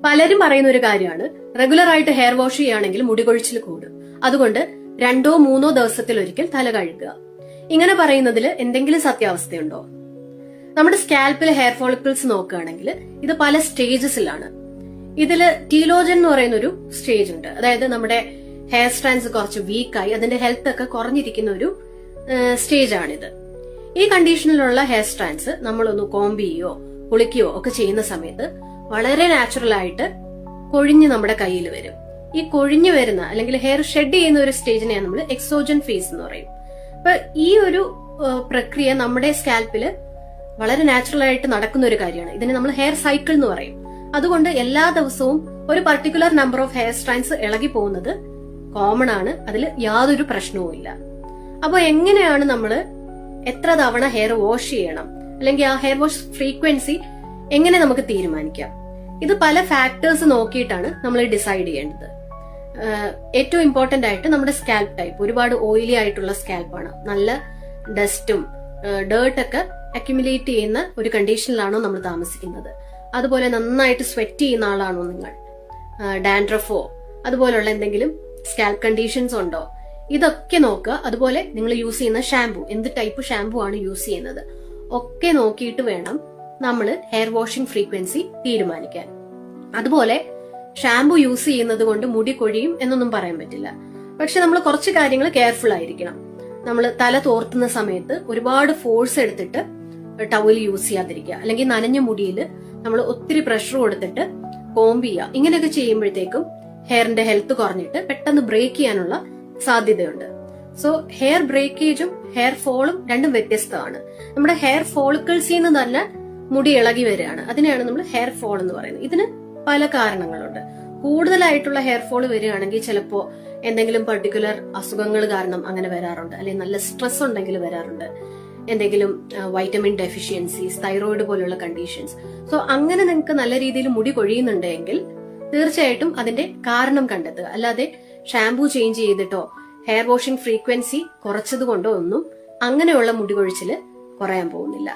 പലരും പറയുന്ന ഒരു കാര്യമാണ് റെഗുലർ ആയിട്ട് ഹെയർ വാഷ് ചെയ്യുകയാണെങ്കിൽ മുടി കൊഴിച്ചിൽ കൂടും, അതുകൊണ്ട് 2-3 ദിവസത്തിലൊരിക്കൽ തല കഴുകുക. ഇങ്ങനെ പറയുന്നതിൽ എന്തെങ്കിലും സത്യാവസ്ഥയുണ്ടോ? നമ്മുടെ സ്കാൽപ്പിൽ ഹെയർ ഫോളിക്കിൾസ് നോക്കുകയാണെങ്കിൽ ഇത് പല സ്റ്റേജസിലാണ്. ഇതില് ടീലോജൻ എന്ന് പറയുന്ന ഒരു സ്റ്റേജ് ഉണ്ട്. അതായത് നമ്മുടെ ഹെയർ സ്ട്രാൻഡ്സ് കുറച്ച് വീക്കായി അതിന്റെ ഹെൽത്ത് ഒക്കെ കുറഞ്ഞിരിക്കുന്ന ഒരു സ്റ്റേജ് ആണിത്. ഈ കണ്ടീഷനിലുള്ള ഹെയർ സ്ട്രാൻഡ്സ് നമ്മളൊന്ന് കോംബ് ചെയ്യുകയോ കുളിക്കുകയോ ഒക്കെ ചെയ്യുന്ന സമയത്ത് വളരെ നാച്ചുറൽ ആയിട്ട് കൊഴിഞ്ഞ് നമ്മുടെ കയ്യിൽ വരും. ഈ കൊഴിഞ്ഞു വരുന്ന അല്ലെങ്കിൽ ഹെയർ ഷെഡ് ചെയ്യുന്ന ഒരു സ്റ്റേജിനെയാണ് നമ്മൾ എക്സോജൻ ഫേസ് എന്ന് പറയും. അപ്പൊ ഈ ഒരു പ്രക്രിയ നമ്മുടെ സ്കാൽപ്പില് വളരെ നാച്ചുറൽ ആയിട്ട് നടക്കുന്ന ഒരു കാര്യമാണ്. ഇതിനെ നമ്മൾ ഹെയർ സൈക്കിൾ എന്ന് പറയും. അതുകൊണ്ട് എല്ലാ ദിവസവും ഒരു particular number of hair strands ഇളകി പോകുന്നത് കോമൺ ആണ്. അതിൽ യാതൊരു പ്രശ്നവും ഇല്ല. അപ്പൊ എങ്ങനെയാണ് നമ്മൾ എത്ര തവണ ഹെയർ വാഷ് ചെയ്യണം, അല്ലെങ്കിൽ ആ ഹെയർ വാഷ് ഫ്രീക്വൻസി എങ്ങനെ നമുക്ക് തീരുമാനിക്കാം? ഇത് പല ഫാക്ടേഴ്സ് നോക്കിയിട്ടാണ് നമ്മൾ ഡിസൈഡ് ചെയ്യേണ്ടത്. ഏറ്റവും ഇമ്പോർട്ടന്റ് ആയിട്ട് നമ്മുടെ സ്കാൽപ്പ് ടൈപ്പ്. ഒരുപാട് ഓയിലി ആയിട്ടുള്ള സ്കാൽപ്പാണ്, നല്ല ഡസ്റ്റും ഡേർട്ടൊക്കെ അക്യുമുലേറ്റ് ചെയ്യുന്ന ഒരു കണ്ടീഷനിലാണോ നമ്മൾ താമസിക്കുന്നത്? അതുപോലെ നന്നായിട്ട് സ്വെറ്റ് ചെയ്യുന്ന ആളാണോ നിങ്ങൾ? ഡാൻഡ്രഫോ അതുപോലുള്ള എന്തെങ്കിലും സ്കാൽപ്പ് കണ്ടീഷൻസ് ഉണ്ടോ? ഇതൊക്കെ നോക്കുക. അതുപോലെ നിങ്ങൾ യൂസ് ചെയ്യുന്ന ഷാംപൂ, എന്ത് ടൈപ്പ് ഷാംപൂ ആണ് യൂസ് ചെയ്യുന്നത് ഒക്കെ നോക്കിയിട്ട് വേണം നമ്മൾ ഹെയർ വാഷിംഗ് ഫ്രീക്വൻസി തീരുമാനിക്കാൻ. അതുപോലെ ഷാംപൂ യൂസ് ചെയ്യുന്നത് കൊണ്ട് മുടി കൊഴിയും എന്നൊന്നും പറയാൻ പറ്റില്ല. പക്ഷെ നമ്മൾ കുറച്ച് കാര്യങ്ങൾ കെയർഫുൾ ആയിരിക്കണം. നമ്മൾ തല തോർത്തുന്ന സമയത്ത് ഒരുപാട് ഫോഴ്സ് എടുത്തിട്ട് ടവൽ യൂസ് ചെയ്യാതിരിക്കുക, അല്ലെങ്കിൽ നനഞ്ഞ മുടിയിൽ നമ്മൾ ഒത്തിരി പ്രഷർ കൊടുത്തിട്ട് കോംബ് ചെയ്യുക. ഇങ്ങനെയൊക്കെ ചെയ്യുമ്പോഴത്തേക്കും ഹെയറിന്റെ ഹെൽത്ത് കുറഞ്ഞിട്ട് പെട്ടെന്ന് ബ്രേക്ക് ചെയ്യാനുള്ള സാധ്യതയുണ്ട്. സോ ഹെയർ ബ്രേക്കേജും ഹെയർ ഫോളും രണ്ടും വ്യത്യസ്തമാണ്. നമ്മുടെ ഹെയർ ഫോളിക്കിൾസിൽ നിന്ന് തന്നെ മുടി ഇളകി വരികയാണ്, അതിനെയാണ് നമ്മൾ ഹെയർ ഫോൾ എന്ന് പറയുന്നത്. ഇതിന് പല കാരണങ്ങളുണ്ട്. കൂടുതലായിട്ടുള്ള ഹെയർ ഫോൾ വരികയാണെങ്കിൽ ചിലപ്പോ എന്തെങ്കിലും പർട്ടിക്കുലർ അസുഖങ്ങൾ കാരണം അങ്ങനെ വരാറുണ്ട്, അല്ലെങ്കിൽ നല്ല സ്ട്രെസ് ഉണ്ടെങ്കിൽ വരാറുണ്ട്, എന്തെങ്കിലും വൈറ്റമിൻ ഡെഫിഷ്യൻസീസ്, തൈറോയിഡ് പോലുള്ള കണ്ടീഷൻസ്. സോ അങ്ങനെ നിങ്ങൾക്ക് നല്ല രീതിയിൽ മുടി കൊഴിയുന്നുണ്ടെങ്കിൽ തീർച്ചയായിട്ടും അതിന്റെ കാരണം കണ്ടെത്തുക. അല്ലാതെ ഷാംപൂ ചേഞ്ച് ചെയ്തിട്ടോ ഹെയർ വാഷിംഗ് ഫ്രീക്വൻസി കുറച്ചത് കൊണ്ടോ ഒന്നും അങ്ങനെയുള്ള മുടി കൊഴിച്ചില് കുറയാൻ പോകുന്നില്ല.